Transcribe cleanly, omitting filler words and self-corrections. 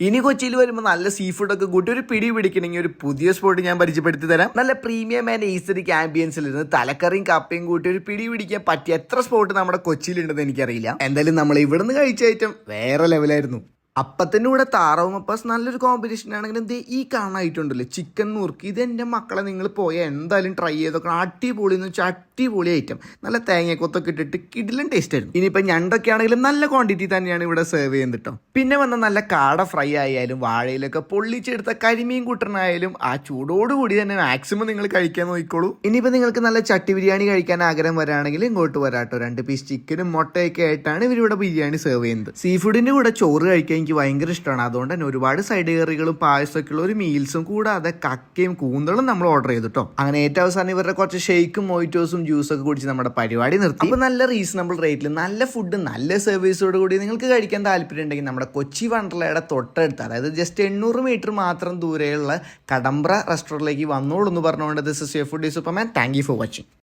ഇനി കൊച്ചിയിൽ വരുമ്പോൾ നല്ല സീ ഫുഡൊക്കെ കൂട്ടി ഒരു പിടി പിടിക്കണമെങ്കിൽ ഒരു പുതിയ സ്പോട്ട് ഞാൻ പരിചയപ്പെടുത്തി തരാം. നല്ല പ്രീമിയം ആൻഡ് ഈസ്റ്ററിക് ആംബിയൻസിൽ ഇരുന്ന് തലക്കറിയും കപ്പയും കൂട്ടി ഒരു പിടി പിടിക്കാൻ പറ്റിയ എത്ര സ്പോട്ട് നമ്മുടെ കൊച്ചിയിലുണ്ടെന്ന് എനിക്കറിയില്ല. എന്തായാലും നമ്മൾ ഇവിടുന്ന് കഴിച്ച ഐറ്റം വേറെ ലെവലായിരുന്നു. അപ്പത്തിൻ്റെ കൂടെ താറാവും അപ്പാസ് നല്ലൊരു കോമ്പിനേഷൻ ആണെങ്കിലും എന്തേ ഈ കാണായിട്ടുണ്ടല്ലോ ചിക്കൻ നുറുക്കി. ഇത് എൻ്റെ മക്കളെ നിങ്ങൾ പോയാൽ എന്തായാലും ട്രൈ ചെയ്തൊക്കെ. അടിപൊളി എന്ന് വെച്ചാൽ അടിപൊളി ഐറ്റം. നല്ല തേങ്ങക്കൊത്തൊക്കെ ഇട്ടിട്ട് കിടിലൻ ടേസ്റ്റ് ആയിരുന്നു. ഇനിയിപ്പോൾ ഞണ്ടൊക്കെ ആണെങ്കിലും നല്ല ക്വാണ്ടിറ്റി തന്നെയാണ് ഇവിടെ സെർവ് ചെയ്യുന്നത് കേട്ടോ. പിന്നെ വന്ന നല്ല കാട ഫ്രൈ ആയാലും വാഴയിലൊക്കെ പൊള്ളിച്ചെടുത്ത കരിമീൻ കൂട്ടനായാലും ആ ചൂടോടുകൂടി തന്നെ മാക്സിമം നിങ്ങൾ കഴിക്കാൻ നോക്കിക്കോളൂ. ഇനിയിപ്പോൾ നിങ്ങൾക്ക് നല്ല ചട്ടി ബിരിയാണി കഴിക്കാൻ ആഗ്രഹം വരാണെങ്കിൽ ഇങ്ങോട്ട് വരാട്ടോ. 2 പീസ് ചിക്കനും മുട്ടയൊക്കെ ആയിട്ടാണ് ഇവരിവിടെ ബിരിയാണി സെർവ് ചെയ്യുന്നത്. സീ ഫുഡിൻ്റെ കൂടെ ചോറ് കഴിക്കാൻ എനിക്ക് ഭയങ്കര ഇഷ്ടമാണ്. അതുകൊണ്ട് തന്നെ ഒരുപാട് സൈഡ് കറികളും പായസമൊക്കെ ഉള്ള ഒരു മീൽസും കൂടാതെ കക്കയും കൂന്തളും നമ്മൾ ഓർഡർ ചെയ്തു കേട്ടോ. അങ്ങനെ ഏറ്റവും അവസാനം ഇവരുടെ കുറച്ച് ഷെയ്ക്കും മൊയ്റ്റോസും ജ്യൂസൊക്കെ കുടിച്ച് നമ്മുടെ പരിപാടി നിർത്തി. അപ്പോൾ നല്ല റീസണബിൾ റേറ്റിൽ നല്ല ഫുഡ് നല്ല സർവീസോട് കൂടി നിങ്ങൾക്ക് കഴിക്കാൻ താല്പര്യം ഉണ്ടെങ്കിൽ നമ്മുടെ കൊച്ചി വണ്ടർലയുടെ തൊട്ടടുത്ത്, അതായത് ജസ്റ്റ് 800 മീറ്റർ മാത്രം ദൂരെയുള്ള കടമ്പ്ര റെസ്റ്റോറൻറ്റിലേക്ക് വന്നോളൂ എന്ന് പറഞ്ഞുകൊണ്ട് this is your foodie Superman. Thank you for watching.